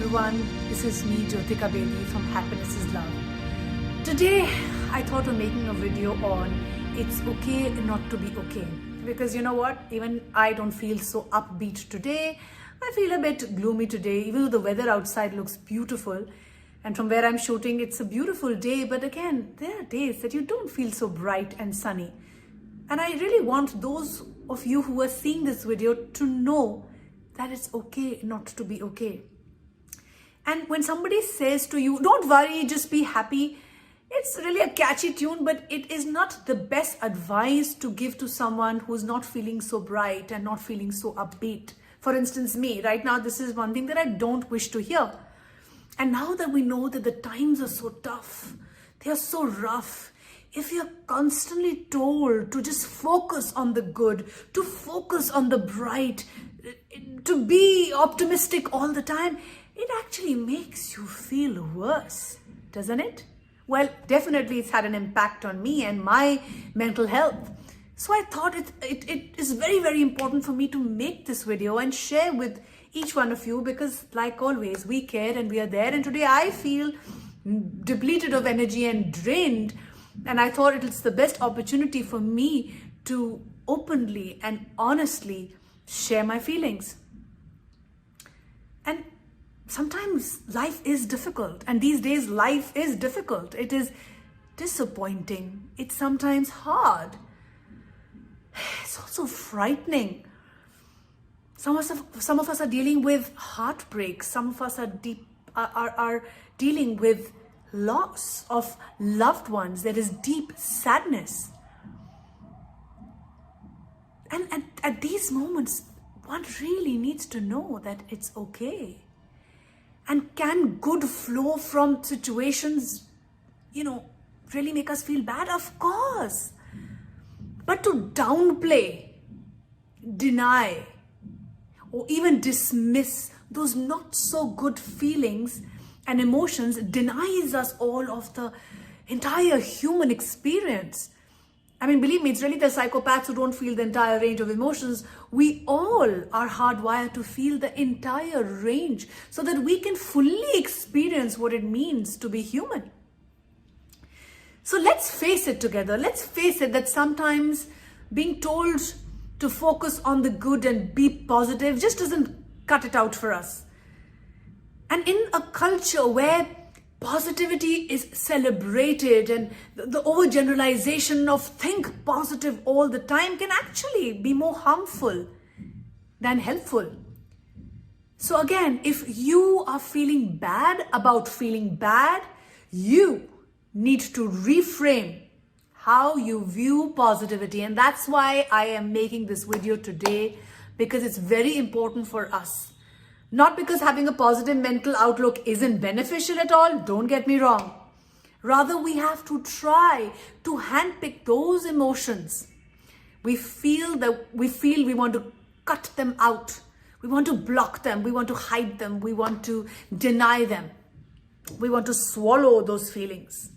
everyone, this is me Jyotika Bedi from Happiness is Love. Today I thought of making a video on it's okay not to be okay, because you know what, even I don't feel so upbeat today. I feel a bit gloomy today, even though the weather outside looks beautiful, and from where I'm shooting it's a beautiful day, but again there are days that you don't feel so bright and sunny. And I really want those of you who are seeing this video to know that it's okay not to be okay. And when somebody says to you, don't worry, just be happy, it's really a catchy tune, but it is not the best advice to give to someone who's not feeling so bright and not feeling so upbeat. For instance, me, right now, this is one thing that I don't wish to hear. And now that we know that the times are so tough, they are so rough, if you're constantly told to just focus on the good, to focus on the bright, to be optimistic all the time, it actually makes you feel worse, doesn't it? Well, definitely it's had an impact on me and my mental health. So I thought it is very, very important for me to make this video and share with each one of you, because like always, we care and we are there. And today I feel depleted of energy and drained. And I thought it's the best opportunity for me to openly and honestly share my feelings. And sometimes life is difficult, and these days life is difficult. It is disappointing. It's sometimes hard. It's also frightening. Some of us are dealing with heartbreak. Some of us are dealing with loss of loved ones. There is deep sadness. And at these moments, one really needs to know that it's okay. And can good flow from situations, really make us feel bad? Of course. But to downplay, deny, or even dismiss those not so good feelings and emotions denies us all of the entire human experience. I mean, believe me, it's really the psychopaths who don't feel the entire range of emotions. We all are hardwired to feel the entire range so that we can fully experience what it means to be human. So let's face it together. Let's face it that sometimes being told to focus on the good and be positive just doesn't cut it out for us. And in a culture where positivity is celebrated and the overgeneralization of think positive all the time can actually be more harmful than helpful. So again, if you are feeling bad about feeling bad, you need to reframe how you view positivity. And that's why I am making this video today, because it's very important for us. Not because having a positive mental outlook isn't beneficial at all, don't get me wrong. Rather, we have to try to handpick those emotions we feel we want to cut them out. We want to block them. We want to hide them. We want to deny them. We want to swallow those feelings,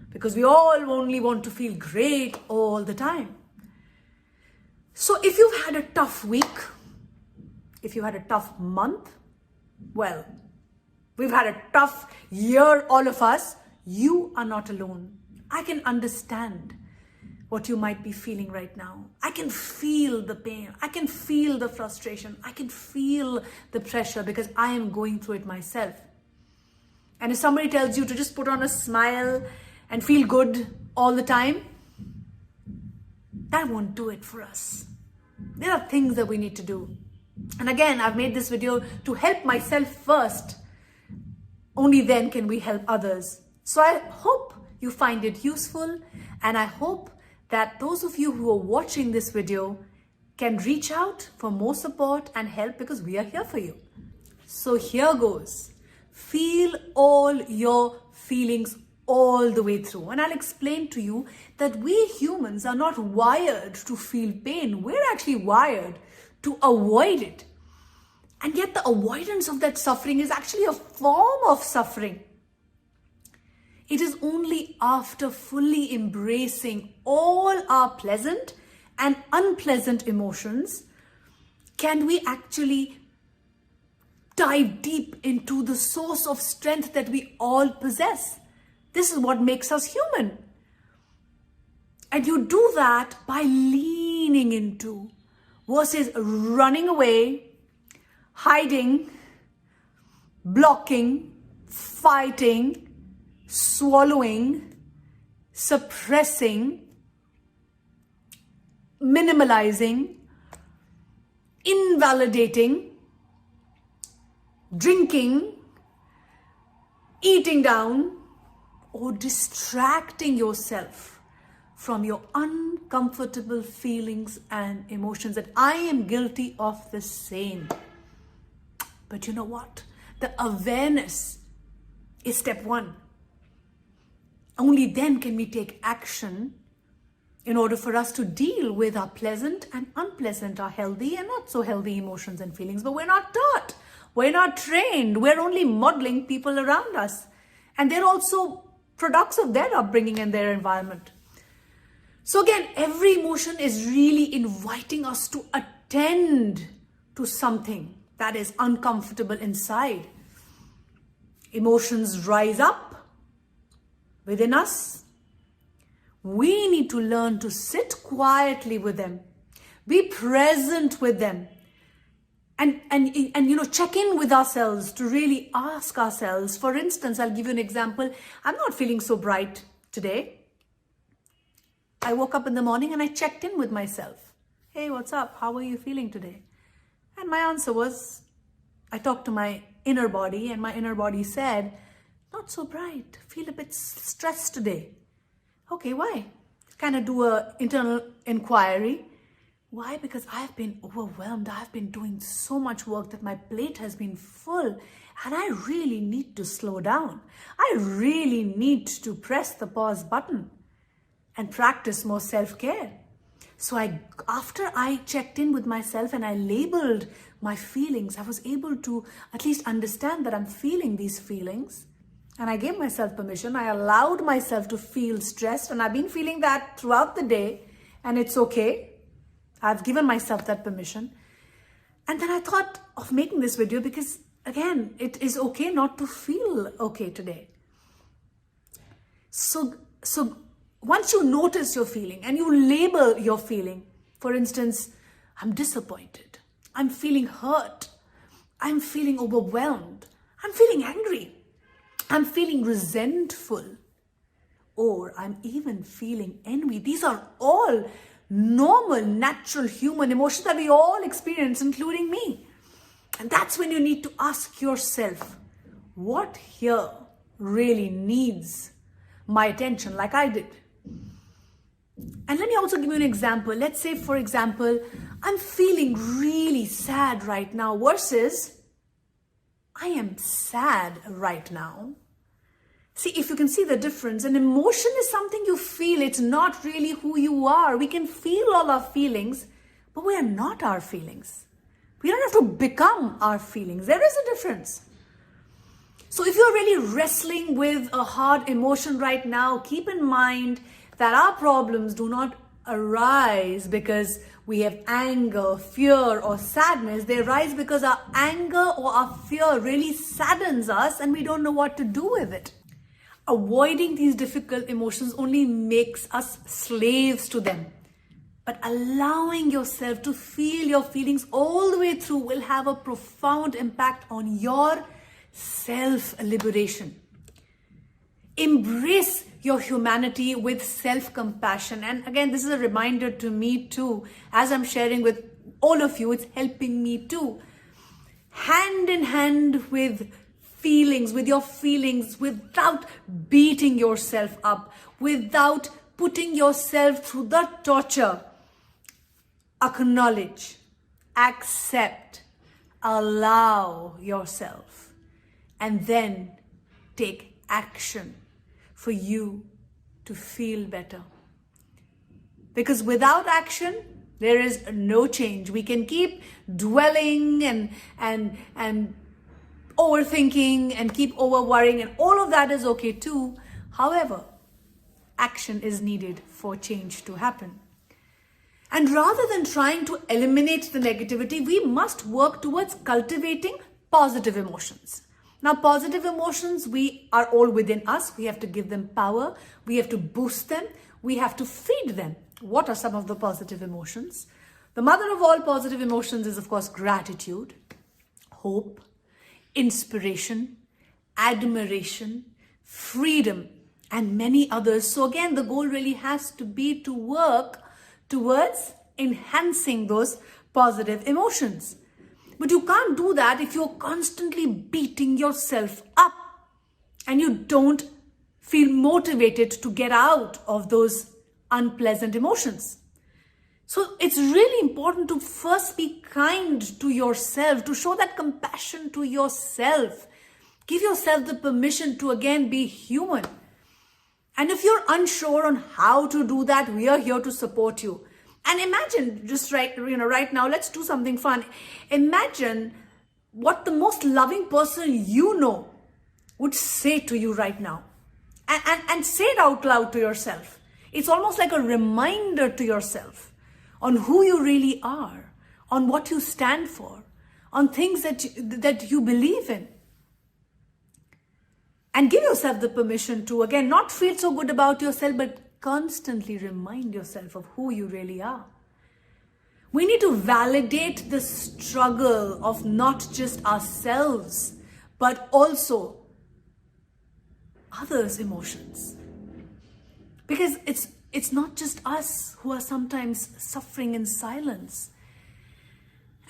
because we all only want to feel great all the time. So if you've had a tough week, if you had a tough month, well, we've had a tough year, all of us. You are not alone. I can understand what you might be feeling right now. I can feel the pain. I can feel the frustration. I can feel the pressure, because I am going through it myself. And if somebody tells you to just put on a smile and feel good all the time, that won't do it for us. There are things that we need to do. And again, I've made this video to help myself first. Only then can we help others. So I hope you find it useful, and I hope that those of you who are watching this video can reach out for more support and help, because we are here for you. So here goes. Feel all your feelings all the way through. And I'll explain to you that we humans are not wired to feel pain. We're actually wired to avoid it. And yet the avoidance of that suffering is actually a form of suffering. It is only after fully embracing all our pleasant and unpleasant emotions can we actually dive deep into the source of strength that we all possess. This is what makes us human. And you do that by leaning into versus running away, hiding, blocking, fighting, swallowing, suppressing, minimalizing, invalidating, drinking, eating down, or distracting yourself from your uncomfortable feelings and emotions. And I am guilty of the same. But you know what? The awareness is step one. Only then can we take action in order for us to deal with our pleasant and unpleasant, our healthy and not so healthy emotions and feelings. But we're not taught. We're not trained. We're only modeling people around us. And they're also products of their upbringing and their environment. So again, every emotion is really inviting us to attend to something that is uncomfortable inside. Emotions rise up within us. We need to learn to sit quietly with them, be present with them, and check in with ourselves to really ask ourselves. For instance, I'll give you an example. I'm not feeling so bright today. I woke up in the morning and I checked in with myself. Hey, what's up? How are you feeling today? And my answer was, I talked to my inner body, and my inner body said, not so bright, feel a bit stressed today. Okay, why? Kind of do an internal inquiry. Why? Because I've been overwhelmed. I've been doing so much work that my plate has been full, and I really need to slow down. I really need to press the pause button and practice more self-care. So after I checked in with myself and I labeled my feelings, I was able to at least understand that I'm feeling these feelings. And I gave myself permission. I allowed myself to feel stressed, and I've been feeling that throughout the day, and it's okay. I've given myself that permission. And then I thought of making this video because, again, it is okay not to feel okay today. So once you notice your feeling and you label your feeling, for instance, I'm disappointed, I'm feeling hurt, I'm feeling overwhelmed, I'm feeling angry, I'm feeling resentful, or I'm even feeling envy. These are all normal, natural human emotions that we all experience, including me. And that's when you need to ask yourself, what here really needs my attention, like I did? And let me also give you an example. Let's say, for example, I'm feeling really sad right now versus I am sad right now. See, if you can see the difference, an emotion is something you feel. It's not really who you are. We can feel all our feelings, but we are not our feelings. We don't have to become our feelings. There is a difference. So if you're really wrestling with a hard emotion right now, keep in mind that our problems do not arise because we have anger, fear, or sadness. They arise because our anger or our fear really saddens us and we don't know what to do with it. Avoiding these difficult emotions only makes us slaves to them. But allowing yourself to feel your feelings all the way through will have a profound impact on your self-liberation. Embrace your humanity with self-compassion. And again, this is a reminder to me too. As I'm sharing with all of you, it's helping me too. Hand in hand with feelings, with your feelings, without beating yourself up, without putting yourself through the torture. Acknowledge, accept, allow yourself, and then take action for you to feel better. Because without action, there is no change. We can keep dwelling and overthinking and keep over worrying, and all of that is okay too. However, action is needed for change to happen. And rather than trying to eliminate the negativity, we must work towards cultivating positive emotions. Now, positive emotions, we are all within us. We have to give them power. We have to boost them. We have to feed them. What are some of the positive emotions? The mother of all positive emotions is, of course, gratitude, hope, inspiration, admiration, freedom, and many others. So again, the goal really has to be to work towards enhancing those positive emotions. But you can't do that if you're constantly beating yourself up and you don't feel motivated to get out of those unpleasant emotions. So it's really important to first be kind to yourself, to show that compassion to yourself. Give yourself the permission to again be human. And if you're unsure on how to do that, we are here to support you. And imagine just right now, let's do something fun. Imagine what the most loving person you know would say to you right now. And say it out loud to yourself. It's almost like a reminder to yourself on who you really are, on what you stand for, on things that you believe in. And give yourself the permission to, again, not feel so good about yourself, but constantly remind yourself of who you really are. We need to validate the struggle of not just ourselves, but also others' emotions. Because it's not just us who are sometimes suffering in silence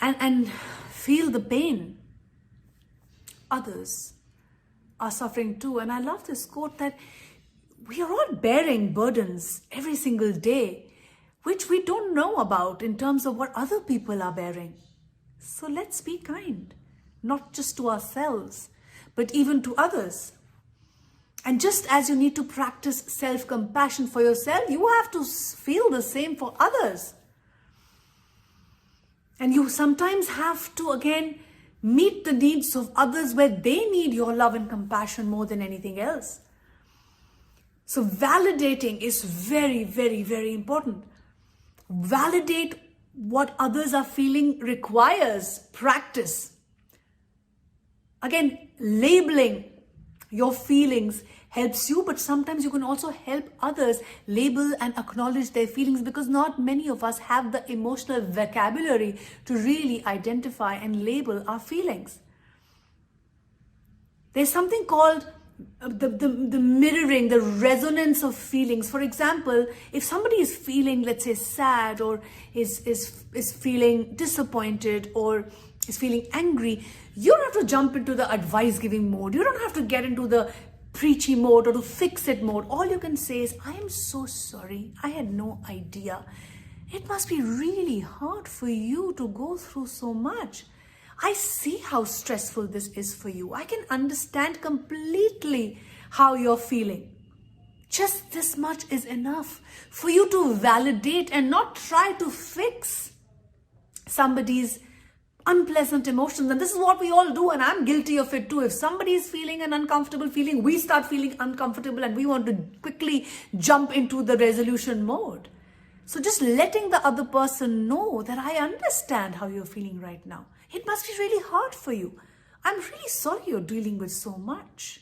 and feel the pain. Others are suffering too. And I love this quote that we are all bearing burdens every single day, which we don't know about in terms of what other people are bearing. So let's be kind, not just to ourselves, but even to others. And just as you need to practice self-compassion for yourself, you have to feel the same for others. And you sometimes have to, again, meet the needs of others where they need your love and compassion more than anything else. So validating is very, very, very important. Validate what others are feeling requires practice. Again, labeling your feelings helps you, but sometimes you can also help others label and acknowledge their feelings, because not many of us have the emotional vocabulary to really identify and label our feelings. There's something called the mirroring, the resonance of feelings. For example, if somebody is feeling, let's say, sad, or is feeling disappointed, or is feeling angry, you don't have to jump into the advice giving mode. You don't have to get into the preachy mode or to fix it mode. All you can say is, I am so sorry. I had no idea. It must be really hard for you to go through so much. I see how stressful this is for you. I can understand completely how you're feeling. Just this much is enough for you to validate and not try to fix somebody's unpleasant emotions. And this is what we all do, and I'm guilty of it too. If somebody is feeling an uncomfortable feeling, we start feeling uncomfortable and we want to quickly jump into the resolution mode. So just letting the other person know that I understand how you're feeling right now. It must be really hard for you. I'm really sorry you're dealing with so much.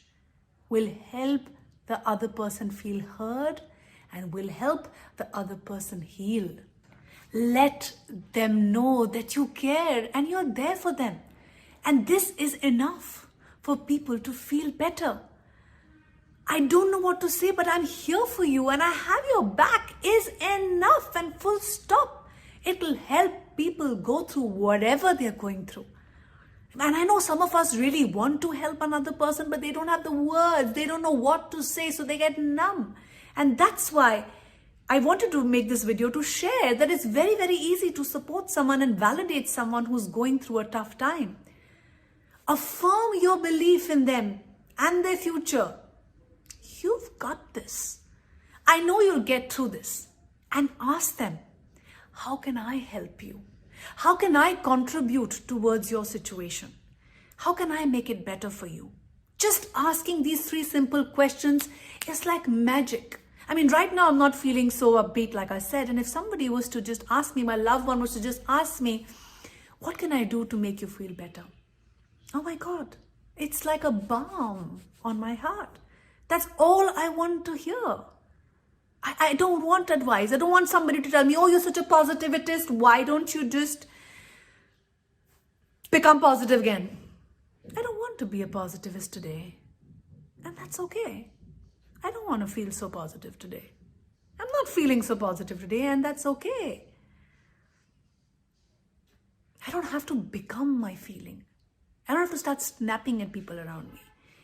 Will help the other person feel heard and will help the other person heal. Let them know that you care and you're there for them. And this is enough for people to feel better. I don't know what to say, but I'm here for you and I have your back is enough, and full stop. It will help people go through whatever they're going through. And I know some of us really want to help another person, but they don't have the words. They don't know what to say, so they get numb. And that's why I wanted to make this video to share that it's very, very easy to support someone and validate someone who's going through a tough time. Affirm your belief in them and their future. You've got this. I know you'll get through this. And ask them, how can I help you? How can I contribute towards your situation? How can I make it better for you? Just asking these 3 simple questions is like magic. I mean, right now I'm not feeling so upbeat, like I said. And if somebody was to just ask me, my loved one was to just ask me, what can I do to make you feel better? Oh my God, it's like a balm on my heart. That's all I want to hear. I don't want advice. I don't want somebody to tell me, oh, you're such a positivist. Why don't you just become positive again? I don't want to be a positivist today. And that's okay. I don't want to feel so positive today. I'm not feeling so positive today, and that's okay. I don't have to become my feeling. I don't have to start snapping at people around me.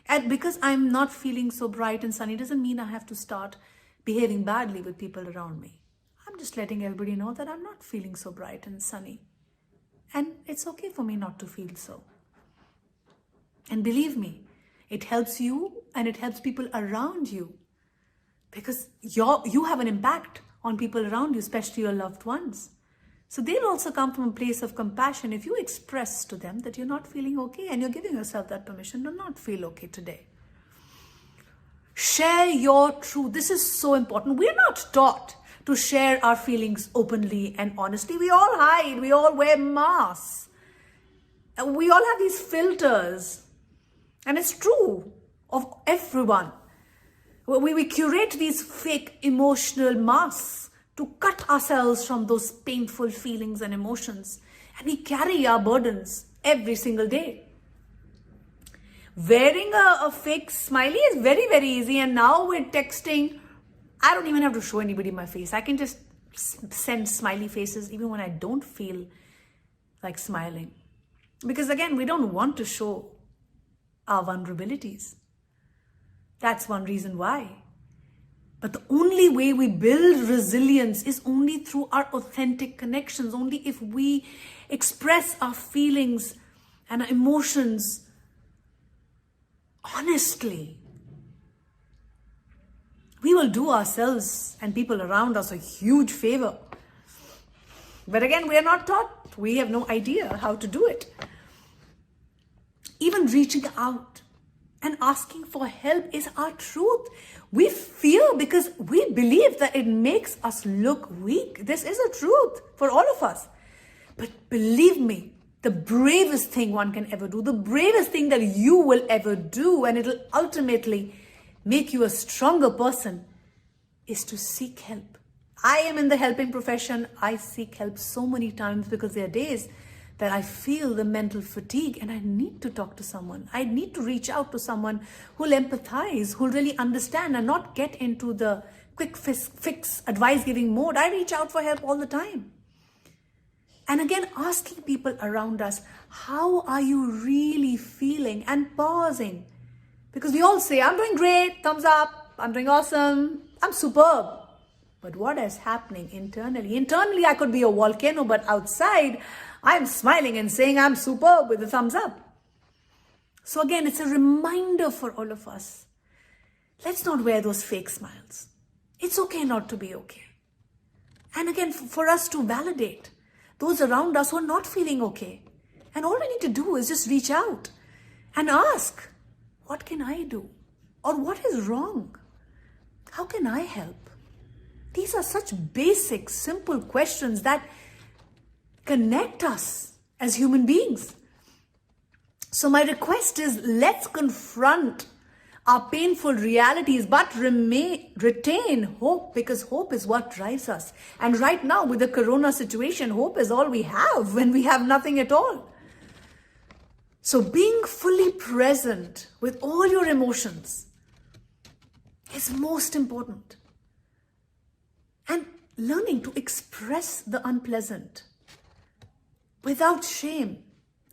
And because I'm not feeling so bright and sunny doesn't mean I have to start behaving badly with people around me. I'm just letting everybody know that I'm not feeling so bright and sunny. And it's okay for me not to feel so. And believe me, it helps you and it helps people around you, because you have an impact on people around you, especially your loved ones. So they'll also come from a place of compassion if you express to them that you're not feeling okay, and you're giving yourself that permission to not feel okay today. Share your truth. This is so important. We're not taught to share our feelings openly and honestly. We all hide. We all wear masks. We all have these filters. And it's true of everyone. We curate these fake emotional masks to cut ourselves from those painful feelings and emotions. And we carry our burdens every single day. Wearing a fake smiley is very, very easy. And now with texting, I don't even have to show anybody my face. I can just send smiley faces even when I don't feel like smiling. Because again, we don't want to show our vulnerabilities. That's one reason why. But the only way we build resilience is only through our authentic connections, only if we express our feelings and our emotions honestly. We will do ourselves and people around us a huge favor. But again, we are not taught. We have no idea how to do it. Even reaching out and asking for help is our truth. We fear because we believe that it makes us look weak. This is a truth for all of us. But believe me, the bravest thing one can ever do, the bravest thing that you will ever do, and it'll ultimately make you a stronger person, is to seek help. I am in the helping profession. I seek help so many times because there are days that I feel the mental fatigue and I need to talk to someone. I need to reach out to someone who'll empathize, who'll really understand and not get into the quick fix advice giving mode. I reach out for help all the time. And again, asking people around us, how are you really feeling? And pausing. Because we all say, I'm doing great, thumbs up, I'm doing awesome, I'm superb. But what is happening internally? Internally, I could be a volcano, but outside, I'm smiling and saying I'm superb with a thumbs up. So again, it's a reminder for all of us. Let's not wear those fake smiles. It's okay not to be okay. And again, for us to validate those around us who are not feeling okay. And all we need to do is just reach out and ask, what can I do? Or what is wrong? How can I help? These are such basic, simple questions that connect us as human beings. So my request is, let's confront our painful realities, but retain hope, because hope is what drives us. And right now with the corona situation, hope is all we have when we have nothing at all. So being fully present with all your emotions is most important. And learning to express the unpleasant without shame,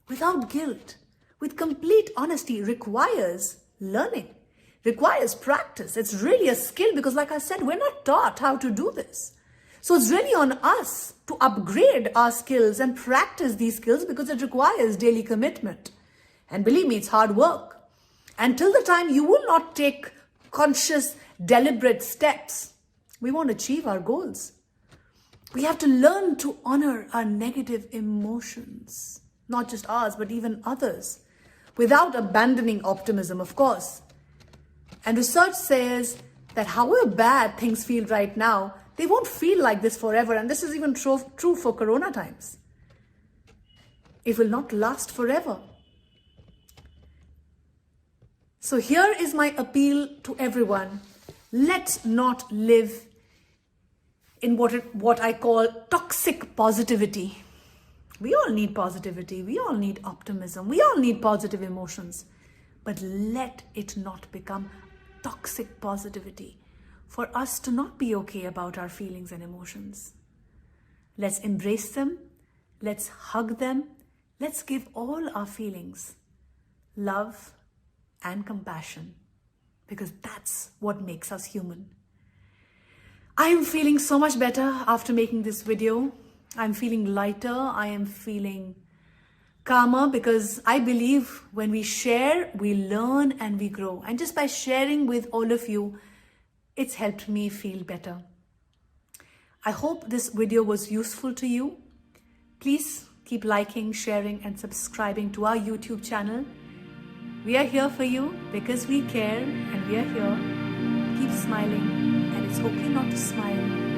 without guilt, with complete honesty requires learning, requires practice. It's really a skill because, like I said, we're not taught how to do this. So it's really on us to upgrade our skills and practice these skills because it requires daily commitment. And believe me, it's hard work. Until the time you will not take conscious, deliberate steps, we won't achieve our goals. We have to learn to honor our negative emotions, not just ours, but even others, without abandoning optimism, of course. And research says that however bad things feel right now, they won't feel like this forever. And this is even true for corona times. It will not last forever. So here is my appeal to everyone. Let's not live in what I call toxic positivity. We all need positivity. We all need optimism. We all need positive emotions. But let it not become toxic positivity for us to not be okay about our feelings and emotions. Let's embrace them. Let's hug them. Let's give all our feelings love and compassion, because that's what makes us human. I am feeling so much better after making this video. I'm feeling lighter. I am feeling calmer, because I believe when we share, we learn and we grow. And just by sharing with all of you, it's helped me feel better. I hope this video was useful to you. Please keep liking, sharing, and subscribing to our YouTube channel. We are here for you because we care, and we are here. Keep smiling, and it's okay not to smile.